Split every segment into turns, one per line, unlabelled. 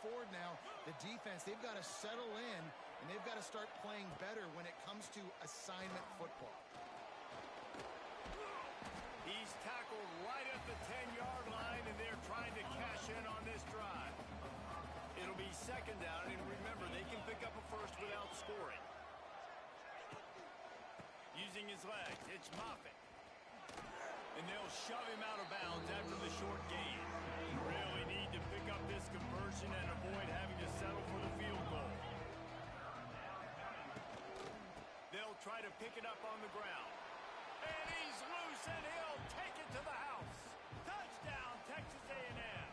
forward now, the defense, they've got to settle in, and they've got to start playing better when it comes to assignment football.
He's tackled right at the 10-yard line, and they're trying to cash in on this drive. It'll be second down, and remember, they can pick up a first without scoring. Using his legs, it's Moffitt. And they'll shove him out of bounds after the short gain. You really need to pick up this conversion and avoid having to settle for the field goal. They'll try to pick it up on the ground. And he's loose, and he'll take it to the house. Touchdown, Texas A&M.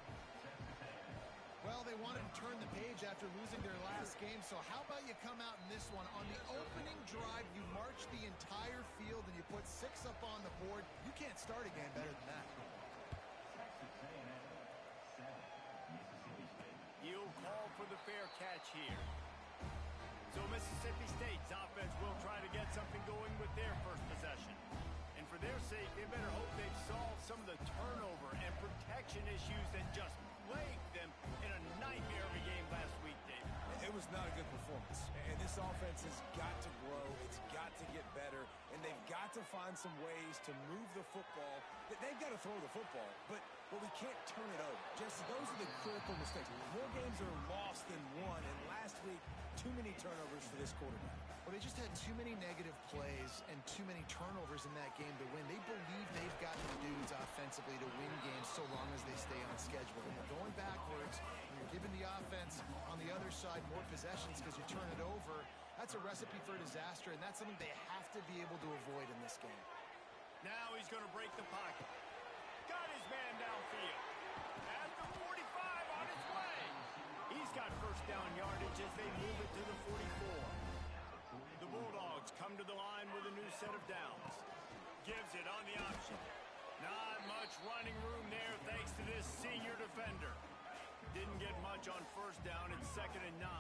Well, they wanted to turn the page after losing their last game, so how about you come out in this one? On the opening drive, you march the entire field and you put 6 up on the board. You can't start a game better than that.
He'll call for the fair catch here. So Mississippi State's offense will try to get something going with their first possession. And for their sake, they better hope they've solved some of the turnover and protection issues that just plagued them in a nightmare of a game last week, Dave.
It was not a good performance. And this offense has got to grow. It's got to get better. And they've got to find some ways to move the football. They've got to throw the football, but we can't turn it over. Just those are the critical mistakes. More games are lost than won. And last week, too many turnovers for this quarterback.
Well, they just had too many negative plays and too many turnovers in that game to win. They believe they've got the dudes offensively to win games so long as they stay on schedule. When you're going backwards, when you're giving the offense on the other side more possessions because you turn it over, that's a recipe for disaster, and that's something they have to be able to avoid in this game.
Now he's going to break the pocket. Got his man downfield. At the 45 on his way. He's got first down yardage as they move it to the 44. The Bulldogs come to the line with a new set of downs. Gives it on the option. Not much running room there thanks to this senior defender. Didn't get much on first down. It's 2nd and 9.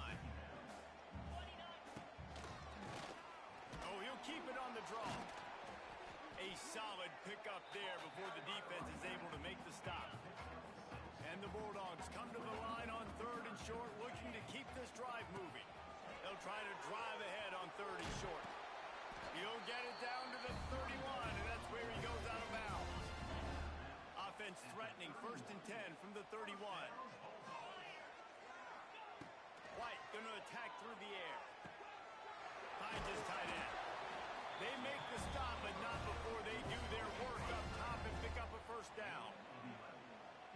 Oh, he'll keep it on the draw. A solid pickup there before the defense is able to make the stop. And the Bulldogs come to the line on 3rd and short, looking to keep this drive moving. They'll try to drive ahead on 3rd and short. He'll get it down to the 31, and that's where he goes out of bounds. Offense threatening 1st and 10 from the 31. White going to attack through the air. Finds his tight end. They make the stop, but not before they do their work up top and pick up a first down.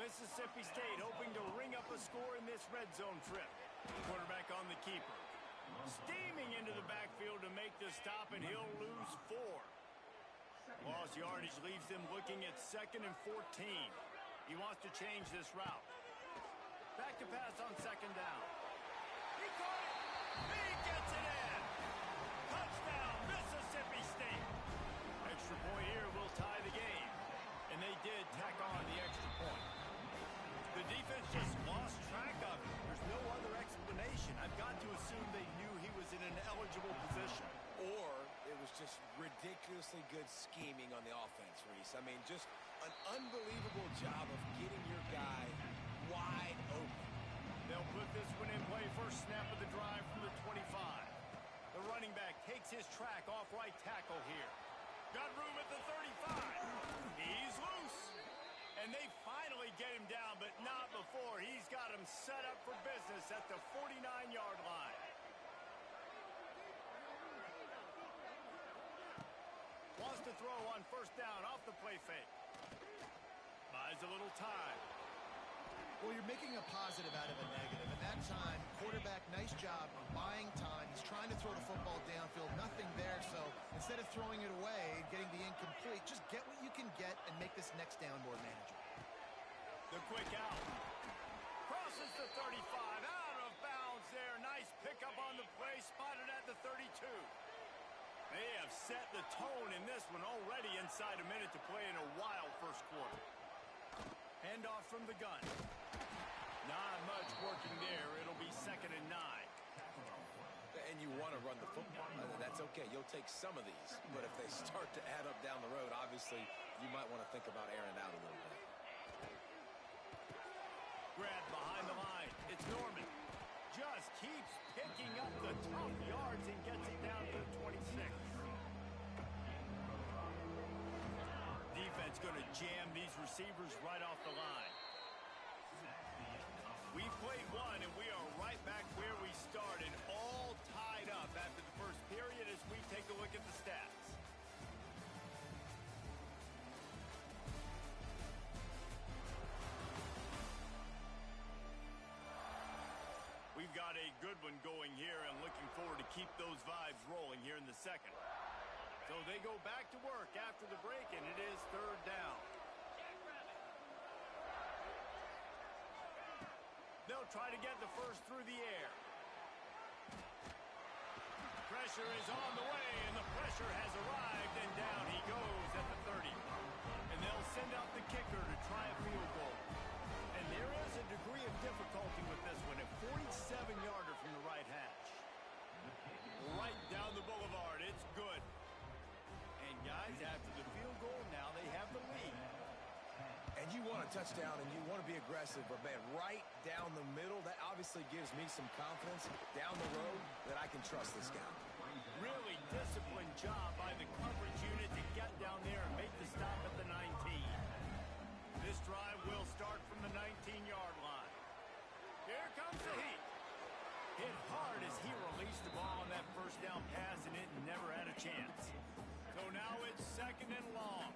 Mississippi State hoping to ring up a score in this red zone trip. Quarterback on the keeper. Steaming into the backfield to make the stop, and he'll lose 4. Lost yardage leaves them looking at 2nd and 14. He wants to change this route. Back to pass on 2nd down. He caught it. He gets it in. Touchdown, Mississippi State. Extra point here will tie the game. And they did tack on the extra point. The defense just lost track of it. There's no other explanation. I've got to assume they knew he was in an eligible position.
Or it was just ridiculously good scheming on the offense, Reese. I mean, just an unbelievable job of getting your guy wide open.
They'll put this one in play. First snap of the drive from the 25. The running back takes his track off right tackle here. Got room at the 35. He's loose. And they finally get him down, but not before. He's got him set up for business at the 49-yard line. Wants to throw on first down off the play fake. Buys a little time.
Well, you're making a positive out of a negative. And that time, quarterback, nice job of buying time. He's trying to throw the football downfield. Nothing there. So instead of throwing it away and getting the incomplete, just get what you can get and make this next down more manageable.
The quick out. Crosses the 35. Out of bounds there. Nice pickup on the play. Spotted at the 32. They have set the tone in this one already inside a minute to play in a wild first quarter. Handoff from the gun. Not much working there. It'll be 2nd and 9.
And you want to run the football. That's okay. You'll take some of these. But if they start to add up down the road, obviously, you might want to think about airing it out a little bit.
Grab behind the line. It's Norman. off yards and gets it down to the 26. Defense going to jam these receivers right off the line. We played one, and we are right back where we started, all tied up after the first period as we take a look at the stats. We've got a good one going here and looking forward to keep those vibes rolling here in the second. So they go back to work after the break, and it is third down. They'll try to get the first through the air. Pressure is on the way, and the pressure has arrived, and down he goes at the 30. And they'll send out the kicker to try a field goal. And there is a degree of difficulty with this one, a 47-yarder from the right hash. Right down the boulevard, it's good. And guys, after the field goal, now they have the lead.
And you want a touchdown and you want to be aggressive, but man, right down the middle, that obviously gives me some confidence down the road that I can trust this guy.
Really disciplined job by the coverage unit to get down there and make the stop at the 19. This drive will start from the 19-yard line. Here comes the heat. Hit hard as he released the ball on that first down pass, and it never had a chance. So now it's second and long.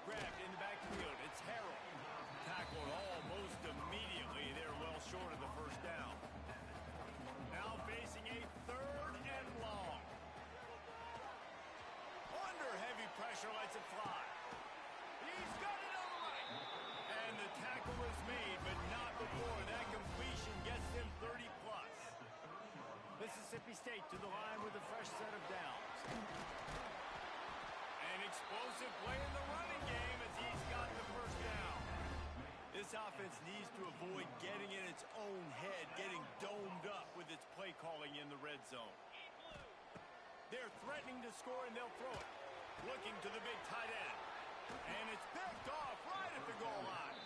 Grabbed in the backfield. It's Harrell. Tackled almost immediately. They're well short of the first down. Now facing a third and long. Under heavy pressure, lets it fly. He's got it on the line. And the tackle is made, but not before that completion gets them 30-plus. Mississippi State to the line with a fresh set of downs. An explosive play in the running game as he's got the first down. This offense needs to avoid getting in its own head, getting domed up with its play calling in the red zone. They're threatening to score, and they'll throw it. Looking to the big tight end. And it's picked off right at the goal line.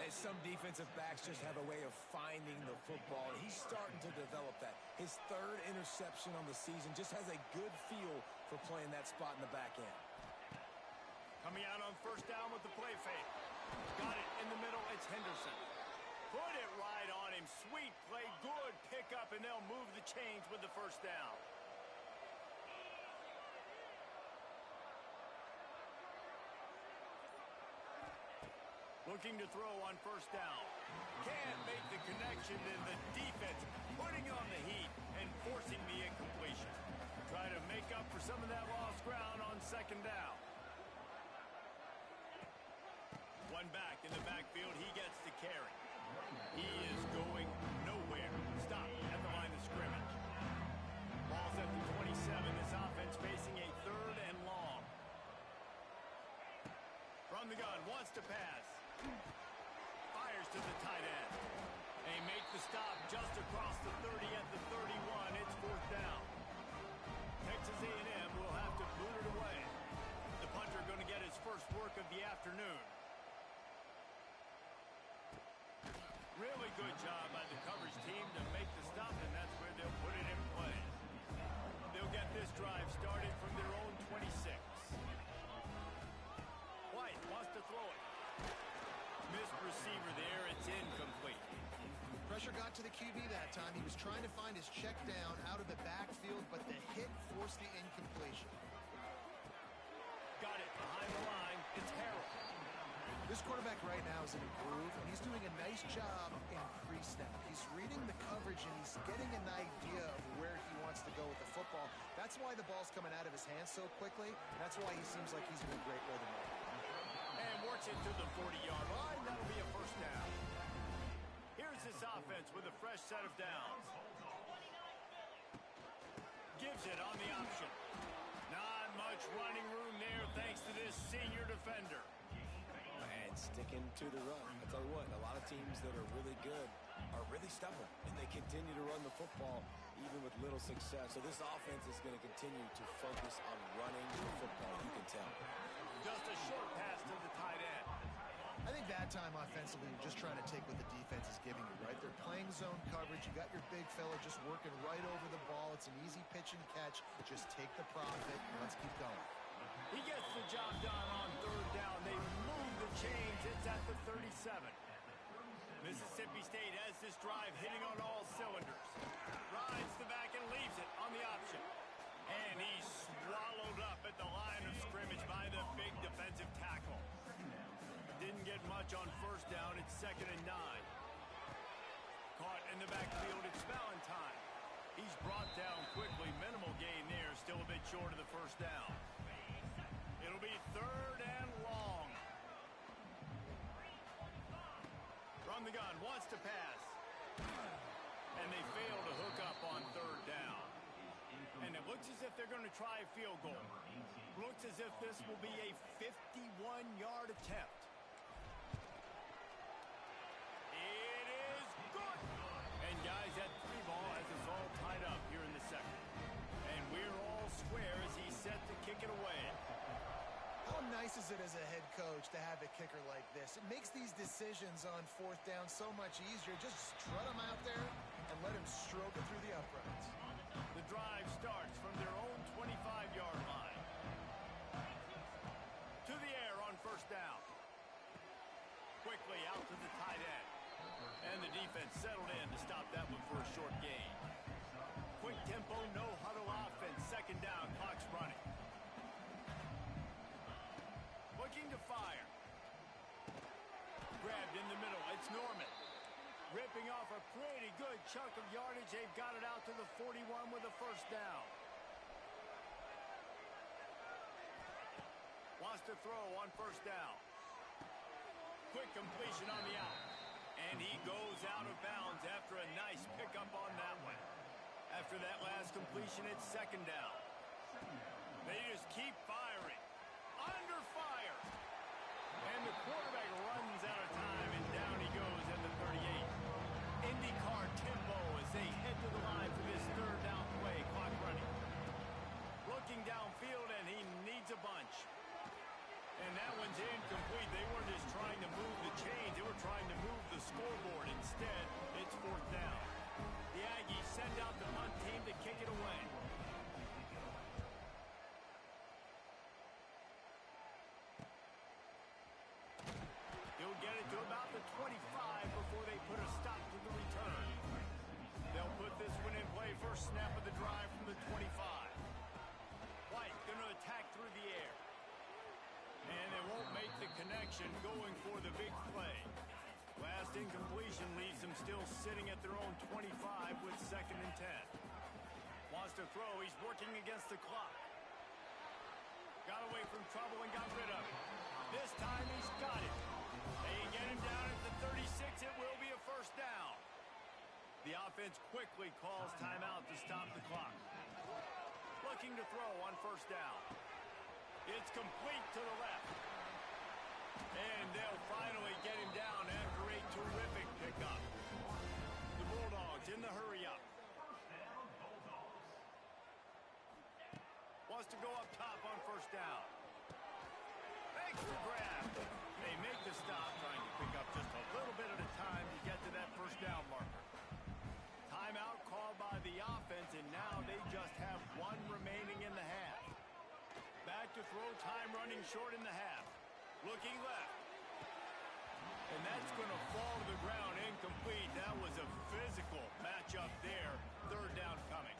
And some defensive backs just have a way of finding the football. He's starting to develop that. His third interception on the season just has a good feel for playing that spot in the back end.
Coming out on first down with the play fake. Got it in the middle. It's Henderson. Put it right on him. Sweet play. Good pickup, and they'll move the chains with the first down. Looking to throw on first down. Can't make the connection, and the defense putting on the heat and forcing the incompletion. Try to make up for some of that lost ground on second down. One back in the backfield. He gets the carry. He is going nowhere. Stop at the line of scrimmage. Ball's at the 27. This offense facing a third and long. From the gun, wants to pass. Fires to the tight end. They make the stop just across the 30 at the 31. It's fourth down. Texas A&M will have to boot it away. The punter going to get his first work of the afternoon. Really good job by the coverage team to make the stop, and that's where they'll put it in play. They'll get this drive started from their own 26. White wants to throw it. Missed receiver there. It's incomplete.
Pressure got to the QB that time. He was trying to find his check down out of the backfield, but the hit forced the incompletion.
Got it behind the line. It's Harrell.
This quarterback right now is in a groove, and he's doing a nice job in pre-snap. He's reading the coverage, and he's getting an idea of where he wants to go with the football. That's why the ball's coming out of his hands so quickly, and that's why he seems like he's in a great rhythm.
And works it to the 40-yard line. That'll be a first down. Here's this offense with a fresh set of downs. Gives it on the option. Not much running room there thanks to this senior defender.
And sticking to the run. I tell you what, a lot of teams that are really good are really stubborn, and they continue to run the football even with little success. So this offense is going to continue to focus on running the football, you can tell.
Just a short pass to the tight end.
I think that time offensively, you're just trying to take what the defense is giving you, right? They're playing zone coverage. You got your big fella just working right over the ball. It's an easy pitch and catch. Just take the profit and let's keep going.
He gets the job done on third down. They move the chains. It's at the 37. Mississippi State has this drive hitting on all cylinders. Rides the back and leaves it on the option. And he's swallowed up at the line of scrimmage by the big defensive tackle. Didn't get much on first down. It's 2nd and 9. Caught in the backfield. It's Valentine. He's brought down quickly. Minimal gain there. Still a bit short of the first down. It'll be 3rd and long. From the gun. Wants to pass. And they fail to hook up on 3rd down. And it looks as if they're going to try a field goal. Looks as if this will be a 51-yard attempt. It is good. And guys, that 3 ball has us all tied up here in the second. And we're all square as he's set to kick it away.
How nice is it as a head coach to have a kicker like this? It makes these decisions on 4th down so much easier. Just strut him out there and let him stroke it through the uprights.
The drive starts from their own 25-yard line. To the air on 1st down. Quickly out to the tight end. And the defense settled in to stop that one for a short gain. Quick tempo, no huddle offense. 2nd down, clock's running. Looking to fire. Grabbed in the middle. It's Norman. Ripping off a pretty good chunk of yardage. They've got it out to the 41 with a 1st down. Wants to throw on 1st down. Quick completion on the out. And he goes out of bounds after a nice pickup on that one. After that last completion, it's 2nd down. They just keep firing. Under fire. And the quarterback runs out of time, and down he goes at the 38. IndyCar tempo as they head to the line for this 3rd down play. Clock running. Looking downfield, and he needs a bunch. And that one's incomplete. They weren't just trying to move the chains. They were trying to move the scoreboard. Instead, it's 4th down. The Aggies send out the punt team to kick it away. He'll get it to about the 25 before they put a stop to the return. They'll put this one in play. First snap of the drive from the 25. White going to attack through the air. And they won't make the connection going for the big play. Last incompletion leaves them still sitting at their own 25 with 2nd and 10. Wants to throw. He's working against the clock. Got away from trouble and got rid of it. This time he's got it. They get him down at the 36. It will be a 1st down. The offense quickly calls timeout to stop the clock. Looking to throw on 1st down. It's complete to the left. And they'll finally get him down after a terrific pickup. The Bulldogs in the hurry-up. Wants to go up top on 1st down. Makes the grab. They make the stop, trying to pick up just a little bit at a time to get to that 1st down marker. Timeout called by the offense, and now they just have 1 remaining in the half. Back to throw, time running short in the half. Looking left. And that's going to fall to the ground incomplete. That was a physical matchup there. 3rd down coming.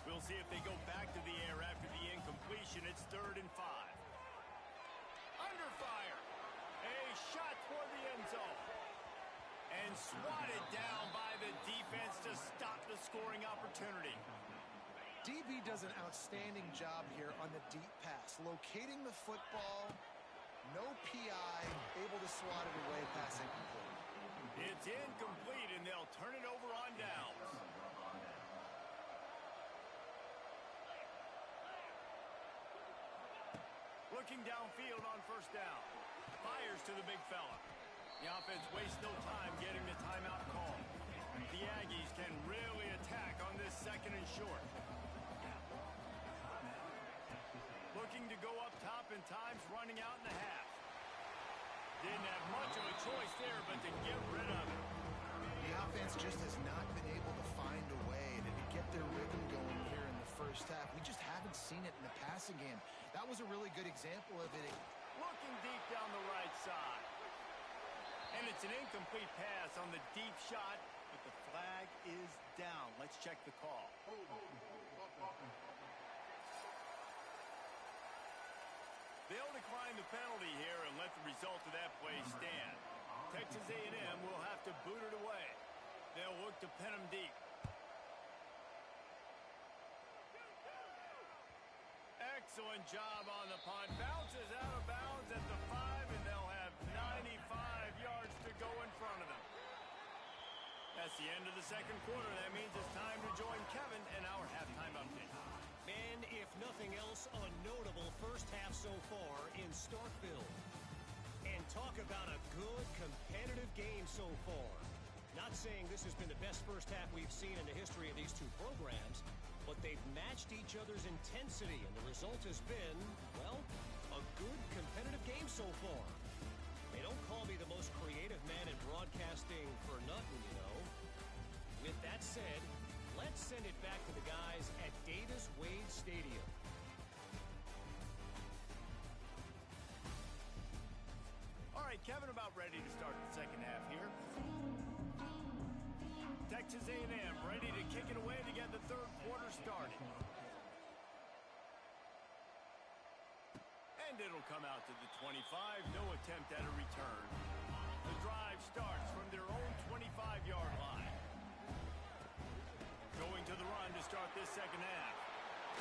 We'll see if they go back to the air after the incompletion. It's 3rd and 5. Under fire. A shot for the end zone. And swatted down by the defense to stop the scoring opportunity.
DB does an outstanding job here on the deep pass. Locating the football, no PI, able to swat it away, pass incomplete.
It's incomplete, and they'll turn it over on downs. Looking downfield on 1st down. Fires to the big fella. The offense wastes no time getting the timeout call. The Aggies can really attack on this 2nd and short. Looking to go up top, and time's running out in the half. Didn't have much of a choice there, but to get rid of it.
The offense just has not been able to find a way to get their rhythm going here in the first half. We just haven't seen it in the passing game. That was a really good example of it.
Looking deep down the right side. And it's an incomplete pass on the deep shot, but the flag is down. Let's check the call. They'll decline the penalty here and let the result of that play stand. Texas A&M will have to boot it away. They'll look to pin them deep. Excellent job on the punt. Bounces out of bounds at the 5, and they'll have 95 yards to go in front of them. That's the end of the second quarter. That means it's time to join Kevin in our halftime update.
Man, if nothing else, a notable first half so far in Starkville. And talk about a good competitive game so far. Not saying this has been the best first half we've seen in the history of these two programs, but they've matched each other's intensity, and the result has been, well, a good competitive game so far. They don't call me the most creative man in broadcasting for nothing, you know. With that said, let's send it back to the guys at Davis-Wade Stadium.
All right, Kevin, about ready to start the second half here. Texas A&M ready to kick it away to get the third quarter started. And it'll come out to the 25. No attempt at a return. The drive starts from their own 25-yard line. Going to the run to start this second half.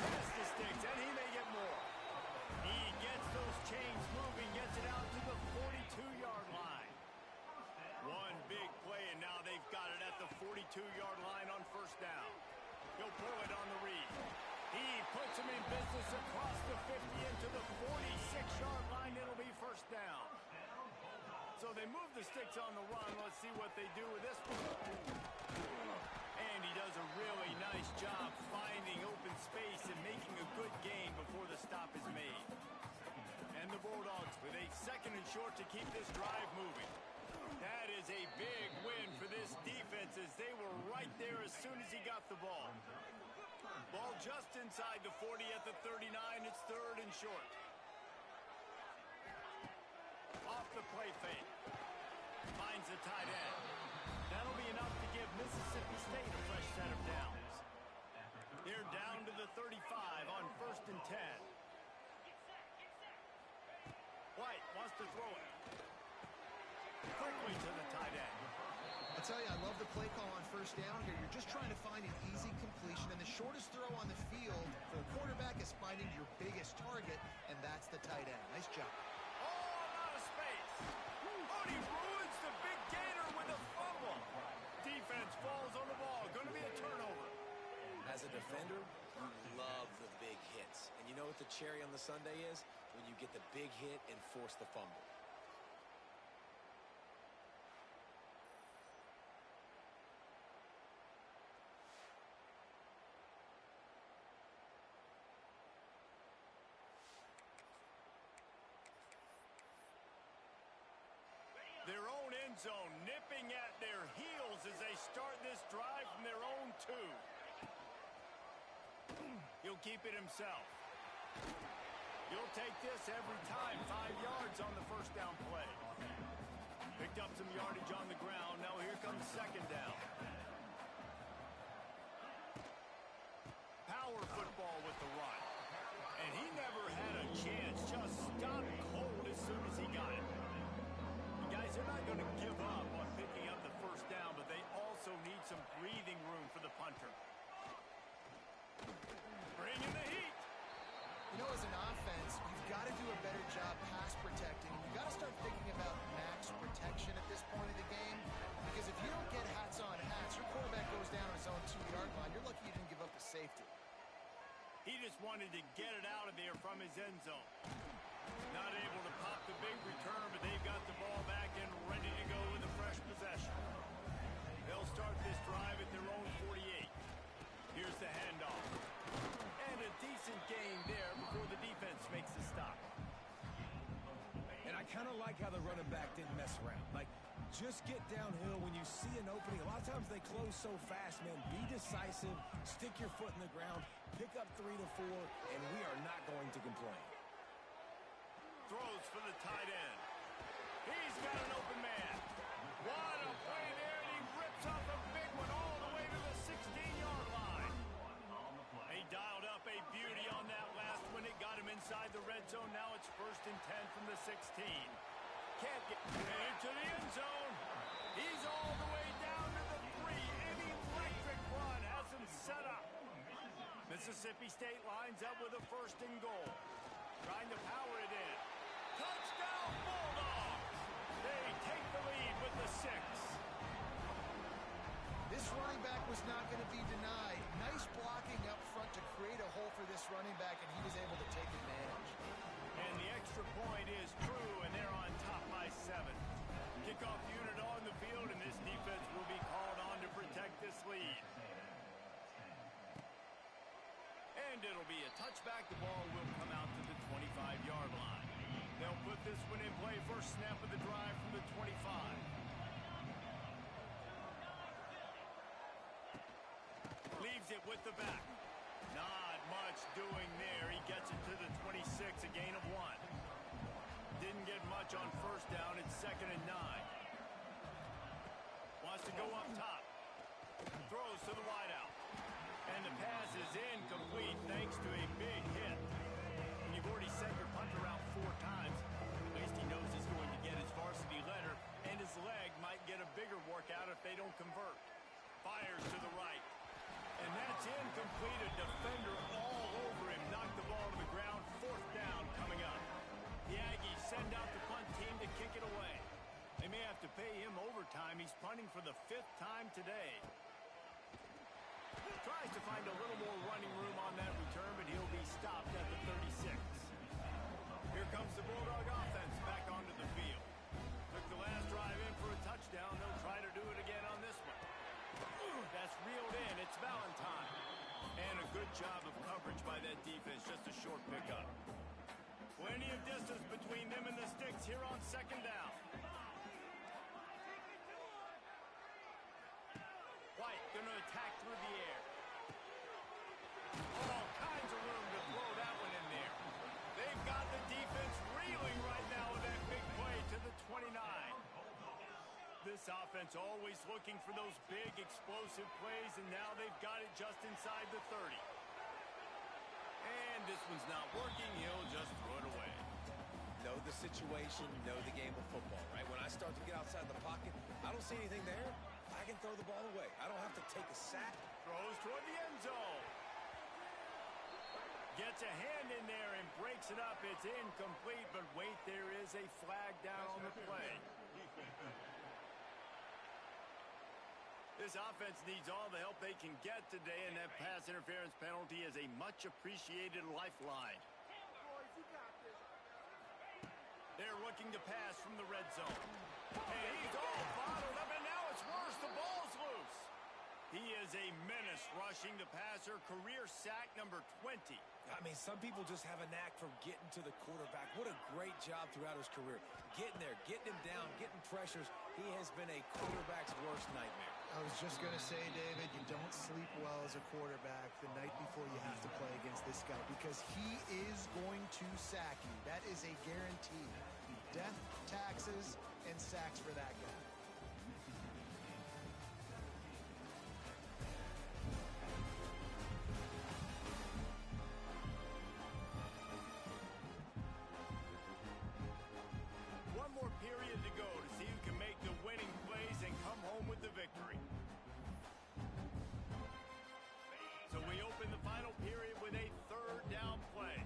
Pass the sticks, and he may get more. He gets those chains moving, gets it out to the 42-yard line. One big play, and now they've got it at the 42-yard line on first down. He'll pull it on the read. He puts him in business across the 50 into the 46-yard line. It'll be first down. So they move the sticks on the run. Let's see what they do with this one. And he does a really nice job finding open space and making a good gain before the stop is made. And the Bulldogs with a second and short to keep this drive moving. That is a big win for this defense as they were right there as soon as he got the ball. Ball just inside the 40 at the 39. It's third and short. Off the play fake. Finds the tight end. That'll be enough to give Mississippi State a fresh set of downs. They're down to the 35 on first and 10. White wants to throw it. Quickly to the tight end.
I tell you, I love the play call on first down here. You're just trying to find an easy completion, and the shortest throw on the field for a quarterback is finding your biggest target, and that's the tight end. Nice job.
Oh, out of space. Oh, he ruins the big gainer with a fumble. Defense falls on the ball. Going to be a turnover.
As a defender, you love the big hits. And you know what the cherry on the sundae is? When you get the big hit and force the fumble.
Their own end zone nipping at their heels as they start this drive from their own 2. He'll keep it himself. He'll take this every time. 5 yards on the first down play. Picked up some yardage on the ground. Now here comes second down. Power football with the run. And he never had a chance. Just stopped cold as soon as he got it. Guys, they're not going to give up on picking up the first down, but they also need some breathing room for the punter. Bring in the heat.
You know, as an offense, you've got to do a better job pass protecting. You've got to start thinking about max protection at this point of the game, because if you don't get hats on hats, your quarterback goes down his own 2-yard line. You're lucky you didn't give up a safety.
He just wanted to get it out of there from his end zone. Not able to pop the big return, but they've got the ball back and ready to go with a fresh possession. They'll start this drive at their own 48. Here's the handoff. And a decent gain there before the defense makes the stop.
And I kind of like how the running back didn't mess around. Like, just get downhill when you see an opening. A lot of times they close so fast, man. Be decisive, stick your foot in the ground, pick up 3 to 4, and we are not going to complain.
Throws for the tight end. He's got an open man. What a play there, and he rips off a big one all the way to the 16-yard line. He dialed up a beauty on that last one. It got him inside the red zone. Now it's 1st and 10 from the 16. Can't get into the end zone. He's all the way down to the 3. An electric run has him set up. Mississippi State lines up with a 1st and goal. Trying to power it in. Touchdown Bulldogs! They take the lead with the 6.
This running back was not going to be denied. Nice blocking up front to create a hole for this running back, and he was able to take advantage.
And the extra point is true, and they're on top by 7. Kickoff unit on the field, and this defense will be called on to protect this lead. And it'll be a touchback. The ball will come out to the 25-yard line. They'll put this one in play. First snap of the drive from the 25. Leaves it with the back. Not much doing there. He gets it to the 26, a gain of 1. Didn't get much on 1st down. It's 2nd and 9. Wants to go up top. Throws to the wideout. And the pass is incomplete thanks to a big hit. When you've already sent your punter out 4 times, at least he knows he's going to get his varsity letter, and his leg might get a bigger workout if they don't convert. Fires to the right. And that's incomplete. A defender all over him. Knocked the ball to the ground. 4th down coming up. The Aggies send out the punt team to kick it away. They may have to pay him overtime. He's punting for the 5th time today. Tries to find a little more running room on that return, but he'll be stopped at the 36. Here comes the Bulldog offense back onto the field. Took the last drive in for a touchdown. They'll try to do it again on this one. That's reeled in. It's Valentine. And a good job of coverage by that defense. Just a short pickup. Plenty of distance between them and the sticks here on 2nd down. White going to attack through the air. All kinds of room to throw that one in there. They've got the defense reeling right now with that big play to the 29. This offense always looking for those big explosive plays, and now they've got it just inside the 30. And this one's not working. He'll just throw it away.
Know the situation, know the game of football, right? When I start to get outside the pocket, I don't see anything there. I can throw the ball away. I don't have to take a sack.
Throws toward the end zone. Gets a hand in there and breaks it up. It's incomplete, but wait, there is a flag down on the play. This offense needs all the help they can get today, and that pass interference penalty is a much-appreciated lifeline. They're looking to pass from the red zone. And he's all bottled up, and now it's worse. The ball's loose. He is a menace rushing the passer. Career sack number 20.
I mean, some people just have a knack for getting to the quarterback. What a great job throughout his career. Getting there, getting him down, getting pressures. He has been a quarterback's worst nightmare.
I was just going to say, David, you don't sleep well as a quarterback the night before you have to play against this guy because he is going to sack you. That is a guarantee. Death, taxes, and sacks for that guy.
One more period to go to see who can make the winning plays and come home with the victory. So we open the final period with a 3rd down play.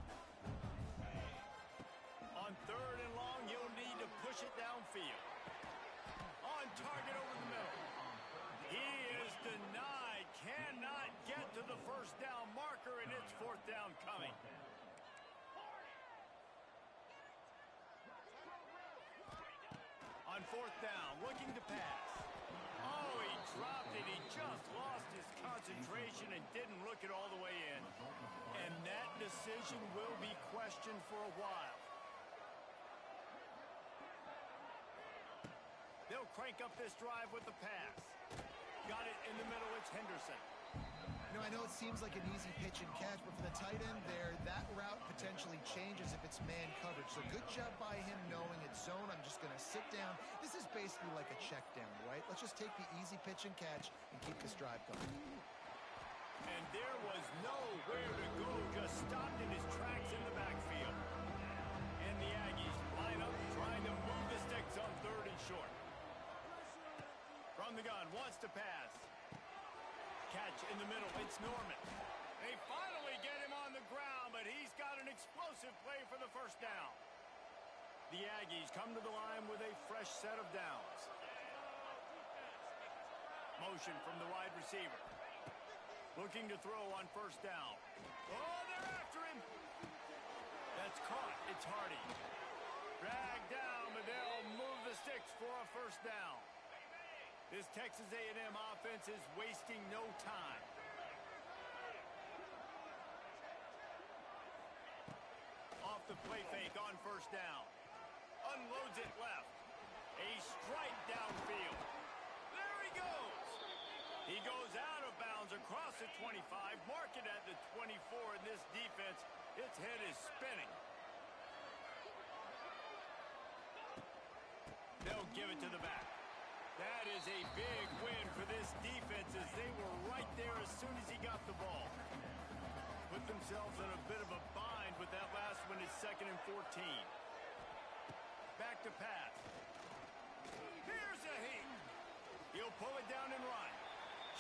On 3rd and long, you'll need to push it downfield. On target over the middle. He is denied. Cannot get to the 1st down marker, and it's 4th down coming. On 4th down, looking to pass. Oh, he dropped it. He just lost his concentration and didn't look it all the way in. And that decision will be questioned for a while. They'll crank up this drive with the pass. Got it in the middle. It's Henderson.
You know, I know it seems like an easy pitch and catch, but for the tight end there, that route potentially changes if it's man coverage. So good job by him knowing it's zone. I'm just going to sit down. This is basically like a check down, right? Let's just take the easy pitch and catch and keep this drive going.
And there was nowhere to go. Just stopped in his tracks in the backfield. And the Aggies line up trying to move the sticks on 3rd and short. From the gun, wants to pass. Catch in the middle, it's Norman. They finally get him on the ground, but he's got an explosive play for the first down. The Aggies come to the line with a fresh set of downs. Motion from the wide receiver. Looking to throw on 1st down. Oh, they're after him. That's caught. It's Hardy. Dragged down, but they'll move the sticks for a 1st down. This Texas A&M offense is wasting no time. Off the play fake on 1st down. Unloads it left. A strike downfield. There he goes. He goes out of bounds across the 25. Mark it at the 24 in this defense. Its head is spinning. They'll give it to the back. That is a big win for this defense as they were right there as soon as he got the ball. Put themselves in a bit of a bind with that last one is 2nd and 14. Back to pass. Here's a heat. He'll pull it down and run.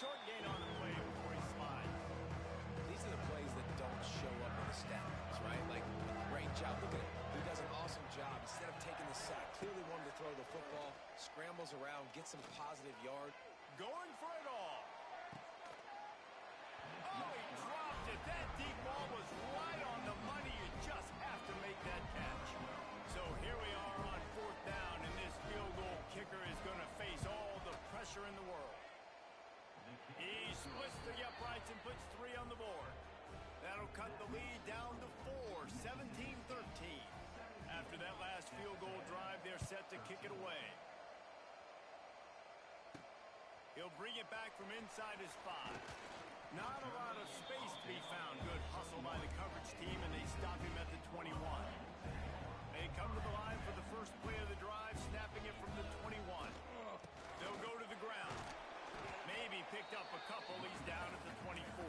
Short gain on the play before he slides.
These are the plays that don't show up in the stats, right? Like, great job. Look at it. He does an awesome job. Instead of taking the sack, clearly wanted to throw the football, scrambles around, gets some positive yard.
Going for it all. Oh, he dropped it. That deep ball was right on the money. You just have to make that catch. So here we are on 4th down, and this field goal kicker is going to face all the pressure in the world. He splits the uprights and puts 3 on the board. That'll cut the lead down to 4, 17-13. After that last field goal drive, they're set to kick it away. He'll bring it back from inside his 5. Not a lot of space to be found. Good hustle by the coverage team, and they stop him at the 21. They come to the line for the first play of the drive, snapping it from the 21. They'll go to the ground. Maybe picked up a couple. He's down at the 24.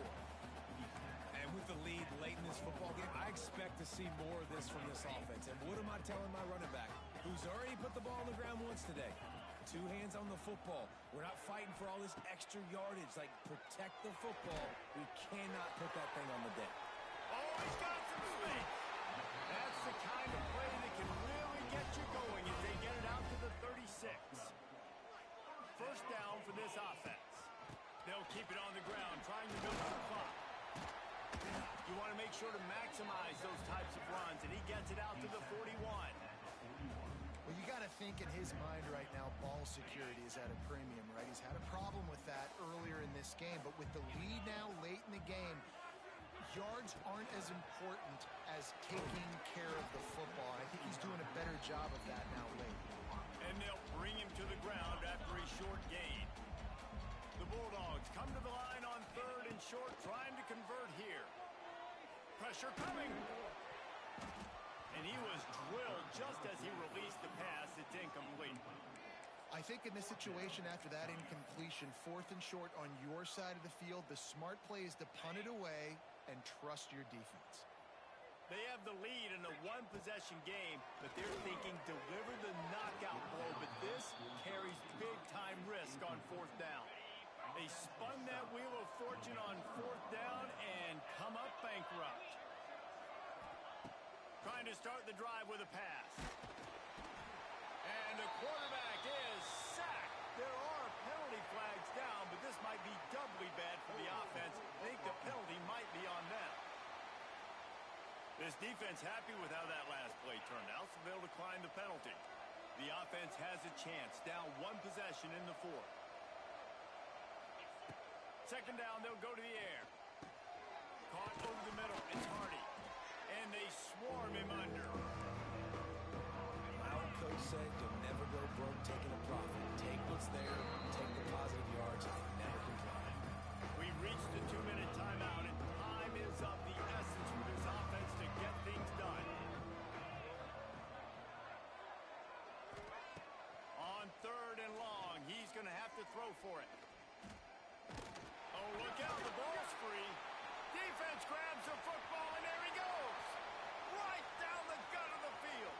And with the lead late in this football game, I expect to see more of this from this offense. And what am I telling my running back, who's already put the ball on the ground once today? 2 hands on the football. We're not fighting for all this extra yardage. Like, protect the football. We cannot put that thing on the deck.
Oh, he's got some space. That's the kind of play that can really get you going as they get it out to the 36. 1st down for this offense. They'll keep it on the ground, trying to build the clock. You want to make sure to maximize those types of runs, and he gets it out to the 41.
Well, you got to think in his mind right now, ball security is at a premium, right? He's had a problem with that earlier in this game, but with the lead now late in the game, yards aren't as important as taking care of the football. I think he's doing a better job of that now late.
And they'll bring him to the ground after a short gain. The Bulldogs come to the line on 3rd and short, trying to convert here. Pressure coming. And he was drilled just as he released the pass. It's incomplete.
I think in this situation after that incompletion, 4th and short on your side of the field, the smart play is to punt it away and trust your defense.
They have the lead in a 1-possession game, but they're thinking deliver the knockout blow, but this carries big-time risk on 4th down. They spun that wheel of fortune on 4th down and come up bankrupt. Trying to start the drive with a pass. And the quarterback is sacked. There are penalty flags down, but this might be doubly bad for the offense. I think the penalty might be on them. This defense happy with how that last play turned out, so they'll decline the penalty. The offense has a chance, down 1 possession in the 4th. 2nd down, they'll go to the air. Caught over the middle, it's Hardy. And they swarm him under. Well,
coach said, you'll never go broke taking a profit. Take what's there, take the positive yards, and never complain.
We reached the 2-minute timeout, and time is of the essence for this offense to get things done. On 3rd and long, he's going to have to throw for it. Oh, look out, the ball's free. Defense grabs the football, and there he goes. Right down the gut of the field.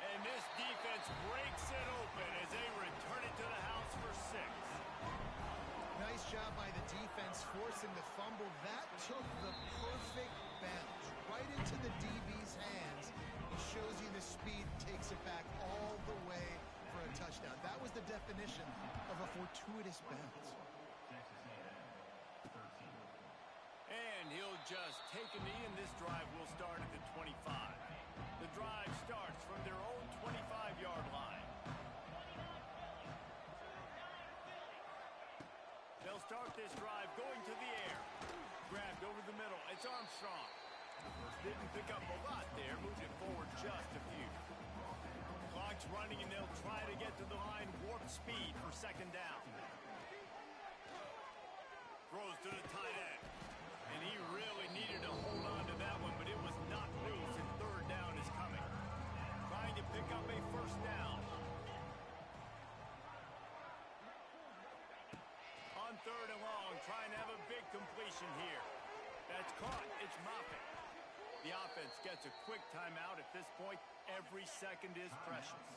And this defense breaks it open as they return it to the house for 6.
Nice job by the defense forcing the fumble. That took the perfect bounce right into the DB's hands. It shows you the speed, takes it back all the way for a touchdown. That was the definition of a fortuitous bounce.
And he'll just take a knee, and this drive will start at the 25. The drive starts from their own 25-yard line. They'll start this drive going to the air. Grabbed over the middle. It's Armstrong. Didn't pick up a lot there. Moved it forward just a few. Clock's running, and they'll try to get to the line. Warp speed for 2nd down. Throws to the tight end. And he really needed to hold on to that one, but it was not loose, and 3rd down is coming. Trying to pick up a 1st down. On 3rd and long, trying to have a big completion here. That's caught. It's Moffitt. The offense gets a quick timeout at this point. Every second is precious.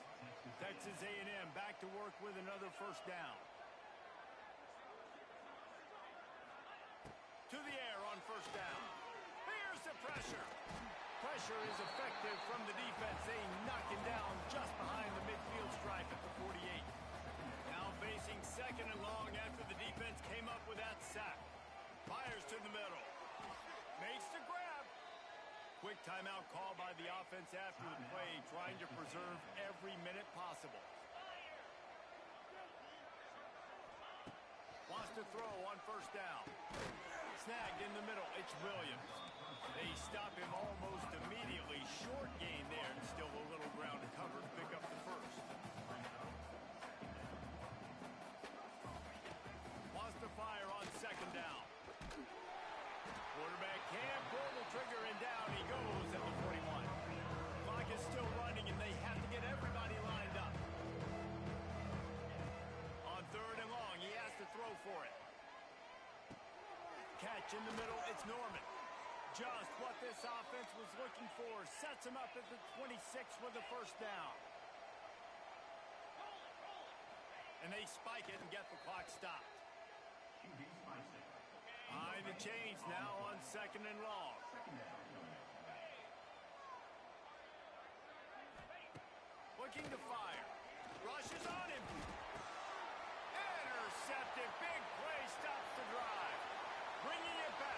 Texas A&M back to work with another 1st down. To the air on 1st down. Here's the pressure. Pressure is effective from the defense. They knock him down just behind the midfield stripe at the 48. Now facing 2nd and long after the defense came up with that sack. Fires to the middle. Makes the grab. Quick timeout call by the offense after the play, trying to preserve every minute possible. Wants to throw on 1st down. Snagged in the middle. It's Williams. They stop him almost immediately. Short gain there, and still a little ground to cover to pick up the 1st. Wants to fire on 2nd down. Quarterback can't pull the trigger, and down he goes at the 41. Clock is still running, and they have to get everybody lined up. On 3rd and long, he has to throw for it. Catch in the middle, it's Norman. Just what this offense was looking for. Sets him up at the 26 with the 1st down. And they spike it and get the clock stopped. Behind the chains now on 2nd and long. Looking to fire. Rushes on him. Intercepted. Big play stops the drive. Bringing it back.